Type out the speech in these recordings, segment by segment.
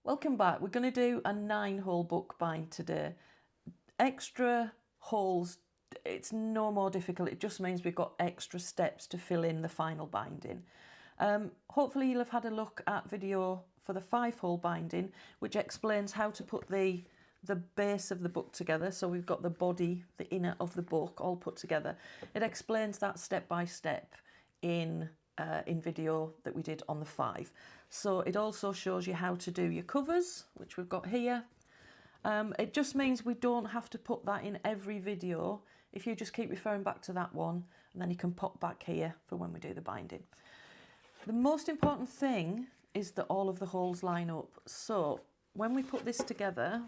Welcome back. We're going to do a 9-hole bookbind today. Extra holes, it's no more difficult. It just means we've got extra steps to fill in the final binding. Hopefully you'll have had a look at video for the 5-hole binding, which explains how to put the base of the book together. So we've got the body, the inner of the book all put together. It explains that step by step in video that we did on the 5. So it also shows you how to do your covers, which we've got here. It just means we don't have to put that in every video. If you just keep referring back to that one, and then you can pop back here for when we do the binding. The most important thing is that all of the holes line up. So when we put this together,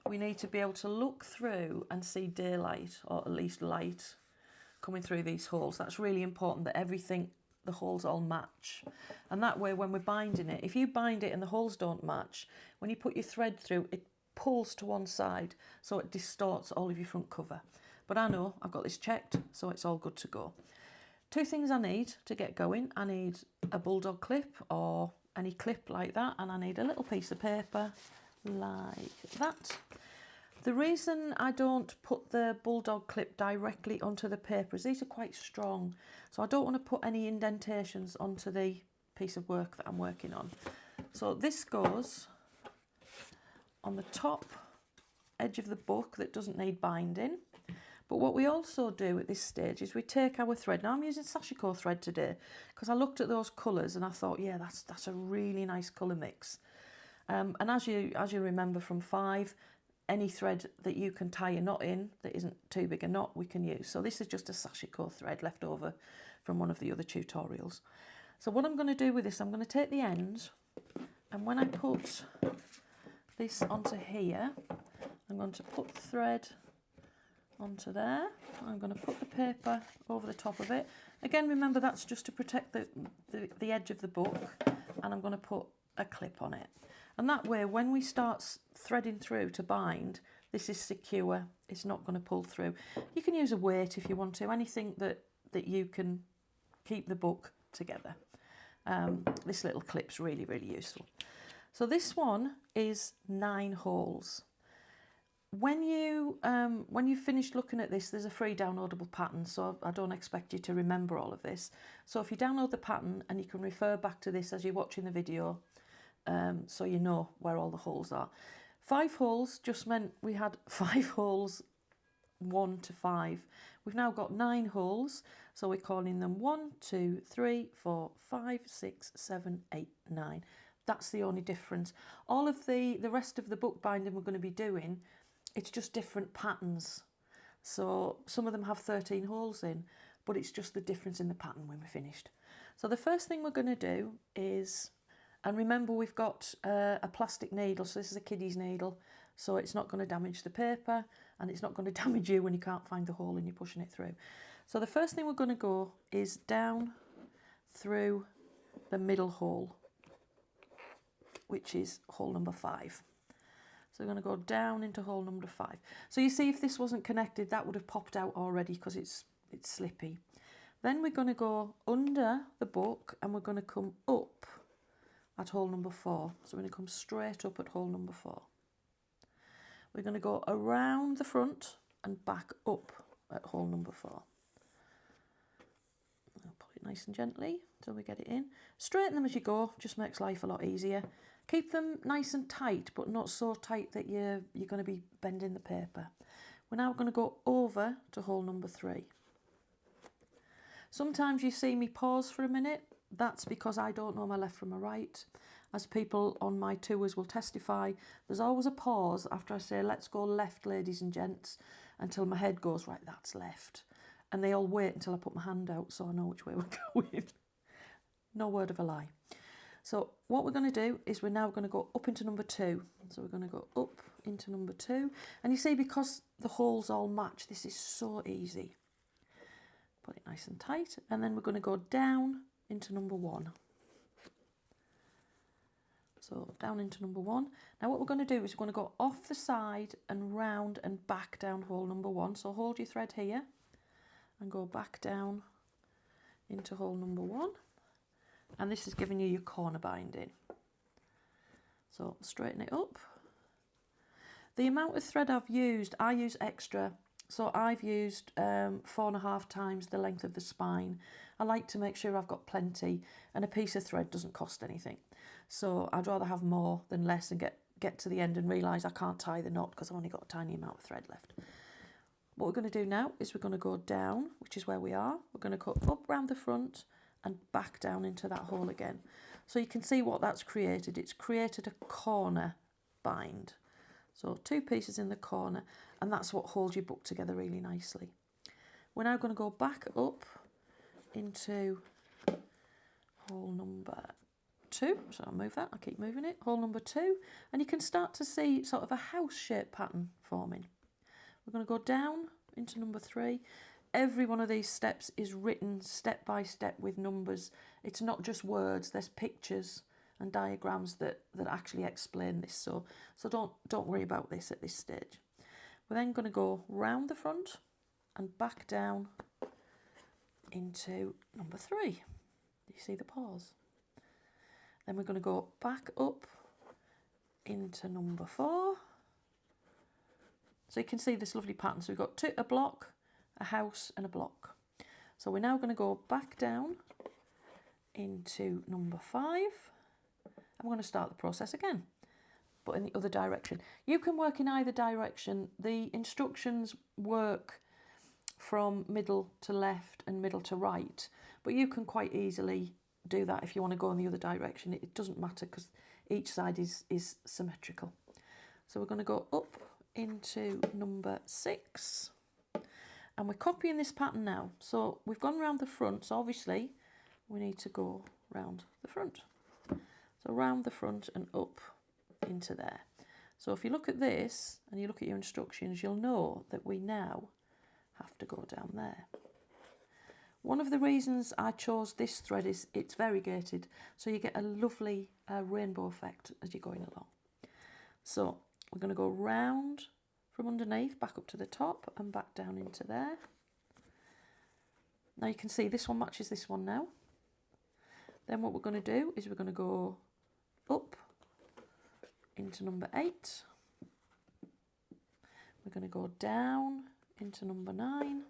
we need to be able to look through and see daylight, or at least light, coming through these holes. That's really important, that everything, the holes all match. And that way when we're binding it, if you bind it and the holes don't match, when you put your thread through, it pulls to one side, so it distorts all of your front cover. But I know I've got this checked, so it's all good to go. 2 things I need to get going. I need a bulldog clip or any clip like that, and I need a little piece of paper like that. The reason I don't put the bulldog clip directly onto the paper is these are quite strong, so I don't want to put any indentations onto the piece of work that I'm working on. So this goes on the top edge of the book that doesn't need binding. But what we also do at this stage is we take our thread. Now I'm using Sashiko thread today because I looked at those colours and I thought, yeah, that's a really nice colour mix. And as you remember from 5, any thread that you can tie a knot in that isn't too big a knot, we can use. So this is just a Sashiko thread left over from one of the other tutorials. So what I'm going to do with this, I'm going to take the end, and when I put this onto here, I'm going to put the thread onto there. I'm going to put the paper over the top of it. Again, remember that's just to protect the edge of the book, and I'm going to put a clip on it. And that way, when we start threading through to bind, this is secure. It's not going to pull through. You can use a weight if you want to, anything that you can keep the book together. This little clip's really, really useful. So this one is 9 holes. When you've finished looking at this, there's a free downloadable pattern, so I don't expect you to remember all of this. So if you download the pattern, and you can refer back to this as you're watching the video, so you know where all the holes are. 5 holes just meant we had 5 holes 1 to 5. We've now got 9 holes, so we're calling them 1, 2, 3, 4, 5, 6, 7, 8, 9. That's the only difference. All of the rest of the bookbinding we're going to be doing, it's just different patterns. So some of them have 13 holes in, but it's just the difference in the pattern when we're finished. So the first thing we're going to do is, and remember we've got a plastic needle, so this is a kiddie's needle, so it's not going to damage the paper, and it's not going to damage you when you can't find the hole and you're pushing it through. So the first thing we're going to go is down through the middle hole, which is hole number 5. So we're going to go down into hole number 5. So you see, if this wasn't connected, that would have popped out already because it's slippy. Then we're going to go under the book, and we're going to come up at hole number 4. So we're going to come straight up at hole number 4. We're going to go around the front and back up at hole number 4. I'll put it nice and gently until we get it in. Straighten them as you go, just makes life a lot easier. Keep them nice and tight, but not so tight that you're going to be bending the paper. We're now going to go over to hole number 3. Sometimes you see me pause for a minute. That's because I don't know my left from my right. As people on my tours will testify, there's always a pause after I say, let's go left, ladies and gents, until my head goes, right, that's left. And they all wait until I put my hand out so I know which way we're going. No word of a lie. So what we're going to do is we're now going to go up into number 2. So we're going to go up into number 2. And you see, because the holes all match, this is so easy. Put it nice and tight. And then we're going to go down into number 1. So down into number 1. Now what we're going to do is we're going to go off the side and round and back down hole number 1. So hold your thread here and go back down into hole number 1. And this is giving you your corner binding. So straighten it up. The amount of thread I've used, I use extra. So I've used 4.5 times the length of the spine. I like to make sure I've got plenty, and a piece of thread doesn't cost anything. So I'd rather have more than less and get to the end and realise I can't tie the knot because I've only got a tiny amount of thread left. What we're going to do now is we're going to go down, which is where we are. We're going to cut up round the front and back down into that hole again. So you can see what that's created. It's created a corner bind. So 2 pieces in the corner, and that's what holds your book together really nicely. We're now going to go back up into hole number 2. So I'll move that, I'll keep moving it. Hole number 2, and you can start to see sort of a house shape pattern forming. We're going to go down into number 3. Every one of these steps is written step by step with numbers. It's not just words, there's pictures and diagrams that actually explain this. So don't worry about this at this stage. We're then going to go round the front and back down into number 3. You see the pause? Then we're going to go back up into number 4. So you can see this lovely pattern. So we've got a block, a house and a block. So we're now going to go back down into number 5. And we're going to start the process again, but in the other direction. You can work in either direction. The instructions work from middle to left and middle to right, but you can quite easily do that if you want to go in the other direction. It doesn't matter because each side is symmetrical. So we're going to go up into number 6, and we're copying this pattern now. So we've gone round the front, so obviously we need to go round the front. So round the front and up into there. So if you look at this and you look at your instructions, you'll know that we now have to go down there. One of the reasons I chose this thread is it's variegated, so you get a lovely rainbow effect as you're going along. So we're going to go round from underneath, back up to the top and back down into there. Now you can see this one matches this one now. Then what we're going to do is we're going to go up into number 8. We're going to go down into number 9.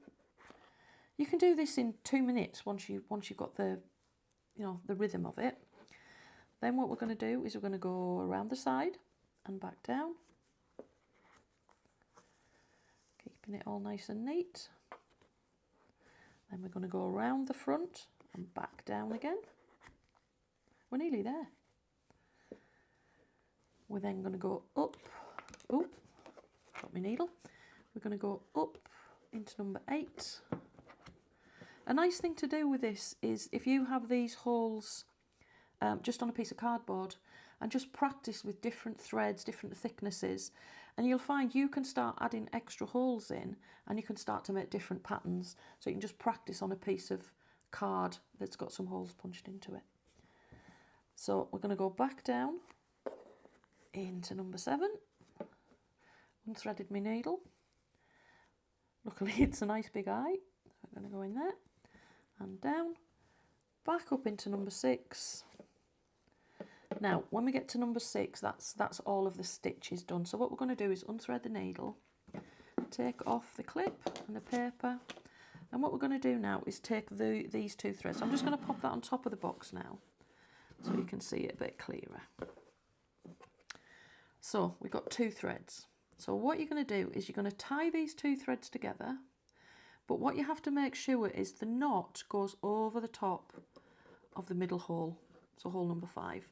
You can do this in 2 minutes once you've got the rhythm of it. Then what we're going to do is we're going to go around the side and back down, keeping it all nice and neat. Then we're going to go around the front and back down again. We're nearly there. We're then going to go up. Oh, got my needle. We're going to go up into number 8. A nice thing to do with this is if you have these holes just on a piece of cardboard and just practice with different threads, different thicknesses, and you'll find you can start adding extra holes in and you can start to make different patterns. So you can just practice on a piece of card that's got some holes punched into it. So we're going to go back down into number 7. Unthreaded my needle. Luckily it's a nice big eye. We're going to go in there and down, back up into number 6. Now when we get to number 6, that's all of the stitches done. So what we're going to do is unthread the needle, take off the clip and the paper, and what we're going to do now is take these 2 threads. So I'm just going to pop that on top of the box now so you can see it a bit clearer. So we've got 2 threads. So what you're going to do is you're going to tie these 2 threads together, but what you have to make sure is the knot goes over the top of the middle hole, so hole number 5,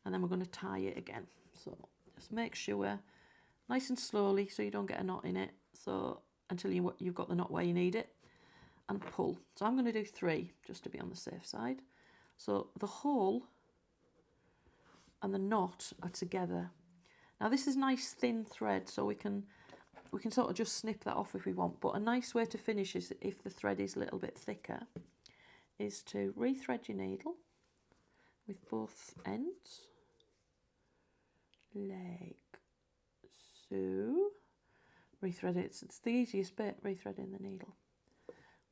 and then we're going to tie it again. So just make sure, nice and slowly, so you don't get a knot in it, so until you've got the knot where you need it, and pull. So I'm going to do 3 just to be on the safe side. So the hole and the knot are together. Now this is nice thin thread, so we can sort of just snip that off if we want, but a nice way to finish is, if the thread is a little bit thicker, is to rethread your needle with both ends, like so. Rethread it, it's the easiest bit, rethreading the needle.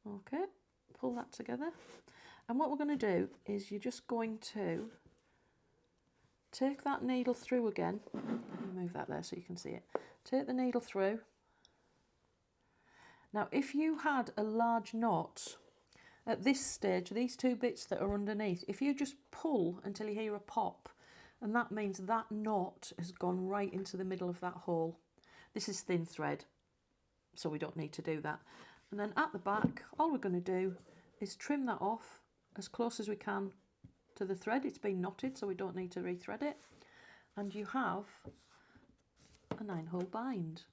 Okay, pull that together, and what we're going to do is you're just going to take that needle through again. Let me move that there so you can see it. Take the needle through. Now if you had a large knot at this stage, these two bits that are underneath, if you just pull until you hear a pop, and that means that knot has gone right into the middle of that hole. This is thin thread, so we don't need to do that. And then at the back, all we're going to do is trim that off as close as we can to the thread. It's been knotted, so we don't need to rethread it. And you have a 9-hole bind.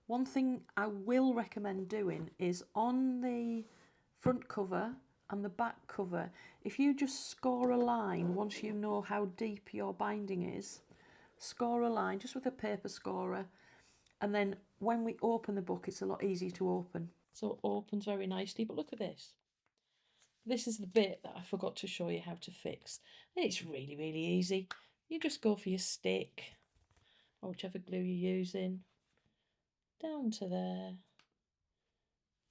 One thing I will recommend doing is on the front cover and the back cover, if you just score a line once you know how deep your binding is, score a line just with a paper scorer, and then when we open the book it's a lot easier to open. So it opens very nicely, but look at this. This is the bit that I forgot to show you how to fix. It's really, really easy. You just go for your stick or whichever glue you're using, down to there,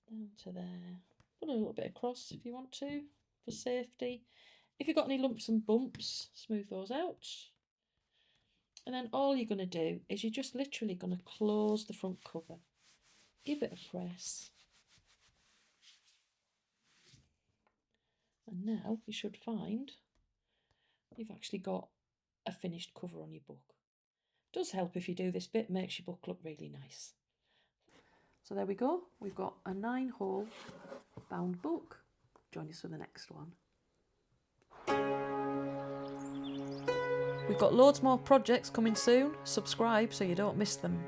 down to there. Put a little bit across if you want to, for safety. If you've got any lumps and bumps, smooth those out. And then all you're going to do is you're just literally going to close the front cover. Give it a press. And now you should find you've actually got a finished cover on your book. It does help if you do this bit, makes your book look really nice. So there we go, we've got a 9-hole bound book. Join us for the next one. We've got loads more projects coming soon. Subscribe so you don't miss them.